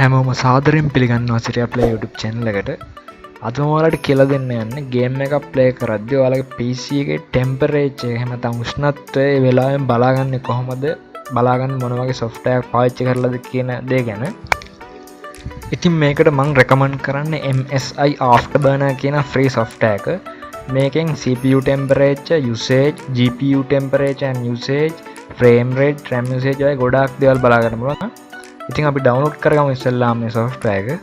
හැමෝම සාදරයෙන් පිළිගන්නවා සිරියා ප්ලේ YouTube channel එකට. අද මම ඔයාලට කියලා දෙන්න යන්නේ ගේම් එකක් ප්ලේ කරද්දී ඔයාලගේ PC එකේ ටෙම්පරේචර් එක එහෙම නැත්නම් උෂ්ණත්වය ඒ වෙලාවෙන් බලාගන්නේ කොහොමද? බලාගන්න මොන වගේ software එකක් පාවිච්චි කරලාද කියන දේ ගැන. ඉතින් මේකට මම recommend කරන්නේ MSI Afterburner කියන free software එක. මේකෙන් CPU temperature, usage, GPU temperature and usage, frame rate, RAM usage වගේ ගොඩාක් දේවල් බලා ගන්න පුළුවන්. ඉතින් අපි ඩවුන්ලෝඩ් කරගමු ඉස්සෙල්ලාම මේ software එක.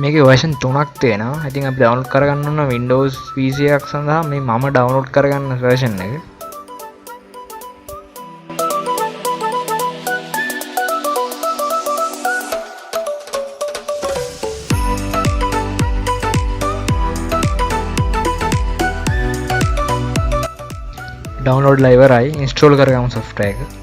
මේකේ version 3ක් තියෙනවා. ඉතින් අපි ඩවුන්ලෝඩ් කරගන්න ඕන Windows PC එකක් සඳහා මේ මම ඩවුන්ලෝඩ් කරගන්න version එක. ඩවුන්ලෝඩ් ලා ඉවරයි. ඉන්ස්ටෝල් කරගමු software එක.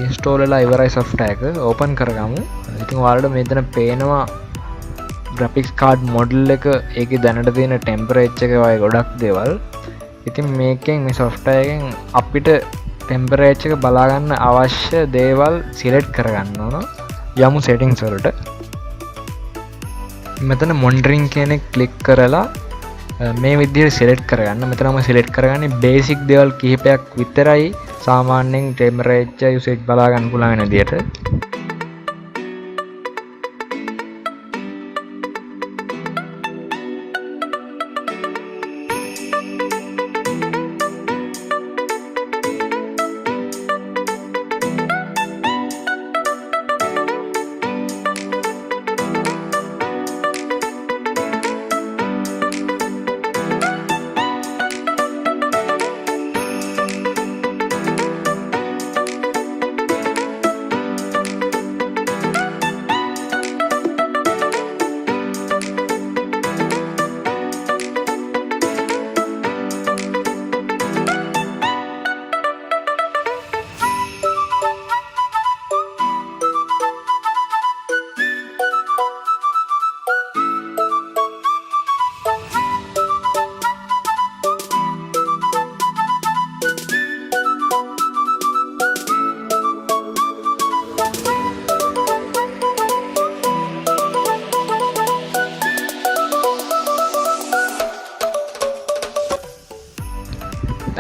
ඉන්ස්ටෝල් වෙලා ඉවරයි software එක. ඕපන් කරගමු. ඉතින් ඔයාලට මෙතන පේනවා graphics card model එක, ඒකේ දැනට තියෙන temperature එක වගේ ගොඩක් දේවල්. ඉතින් මේකෙන් මේ software එකෙන් අපිට temperature එක බලා ගන්න අවශ්‍ය දේවල් select කරගන්න ඕන. යමු settings වලට. මෙතන monitoring කියන එක click කරලා මේ විදිහට select කරගන්න. මෙතන මම select කරගන්නේ basic දේවල් කිහිපයක් විතරයි. සාමාන්‍යයෙන් temperature usage බලා ගන්න පුළුවන් වෙන විදිහට.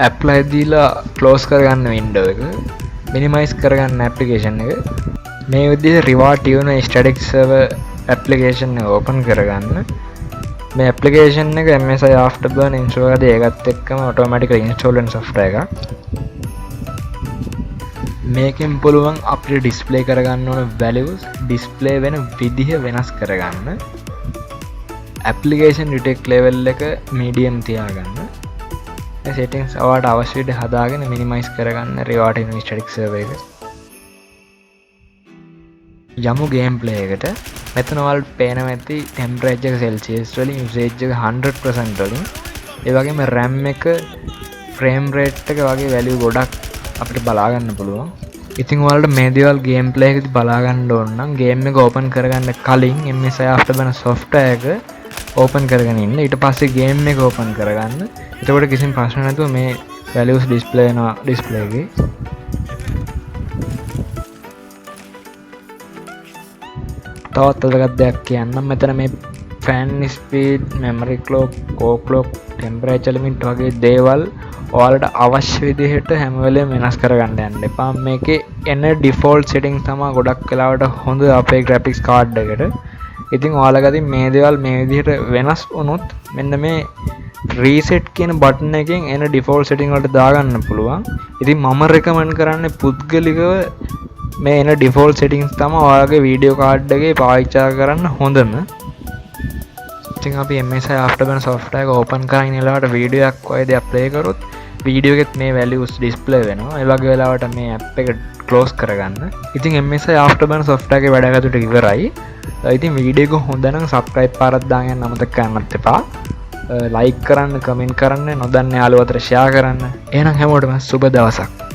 apply දීලා close කරගන්න window එක, minimize කරගන්න application එක. මේ විදිහට reward tune static server application එක open කරගන්න. මේ application එක MSI Afterburner install කරලා ඒකත් එක්කම automatically install වෙන software එකක්. මේකෙන් පුළුවන් අපිට ඩිස්ප්ලේ කරගන්න ඕන values ඩිස්ප්ලේ වෙන විදිහ වෙනස් කරගන්න. ඇප්ලිකේෂන් ඩිටෙක්ට් ලෙවල් එක මීඩියම් තියාගන්න. මේ settings ඔයාලට අවශ්‍ය විදිහට හදාගෙන මිනිමයිස් කරගන්න රිවාර්ඩ් ඉන් ස්ටැටික් සර්වර් එක. යමු ගේම් ප්ලේ එකට. මෙතන ඔයාලට පේනවා ඇති ටෙම්පරේචර් එක සෙල්සියස් වලින් යුසේජ් එක 100% වලින් ඒ වගේම RAM එක ෆ්‍රේම් රේට් එක වගේ වැලියු ගොඩක් අපිට බලා ගන්න පුළුවන්. ඉතින් ඔයාලට මේ දේවල් ගේම් ප්ලේ එකේදී බලා ගන්න ඕන නම් ගේම් එක ඕපන් කරගන්න කලින් MSI Afterburner software එක ඕපන් කරගෙන ඉන්න. ඊට පස්සේ ගේම් එක ඕපන් කරගන්න. එතකොට කිසිම ප්‍රශ්න නැතුව මේ values display වෙනවා display එකේ. තවත් වැදගත් දෙයක් කියන්නම්. මෙතන මේ fan speed, memory clock, core clock, temperature limit වගේ දේවල් ඔයාලට අවශ්‍ය විදිහට හැම වෙලේම වෙනස් කරගන්න යන්න එපා. මේකේ එන default setting තමයි ගොඩක් වෙලාවට හොඳ අපේ graphics card එකට. ඉතින් ඔයාලගදී මේ දේවල් මේ විදිහට වෙනස් වුණොත් මෙන්න මේ reset කියන බටන් එකෙන් එන default setting වලට දාගන්න පුළුවන්. ඉතින් මම recommend කරන්නේ පුද්ගලිකව මේ එන default settings තමයි ඔයාලගේ video card එකේ පාවිච්චි කරන්න හොඳම. ඉතින් අපි MSI Afterburner software එක open කරගෙන ඉන්නකොට video එකක් වගේ දෙයක් play කරොත් video එකෙත් මේ values display වෙනවා. ඒ වගේ වෙලාවට මේ app එක close කරගන්න. ඉතින් MSI Afterburner software එකේ වැඩ කටයුතු ඉවරයි. ඉතින් video එක හොඳ නම් subscribe පාරක් දාගෙන අමතක කරන්නත් එපා. like කරන්න, comment කරන්න, නොදන්න යාළුවෝ අතර share කරන්න. එහෙනම් හැමෝටම සුබ දවසක්.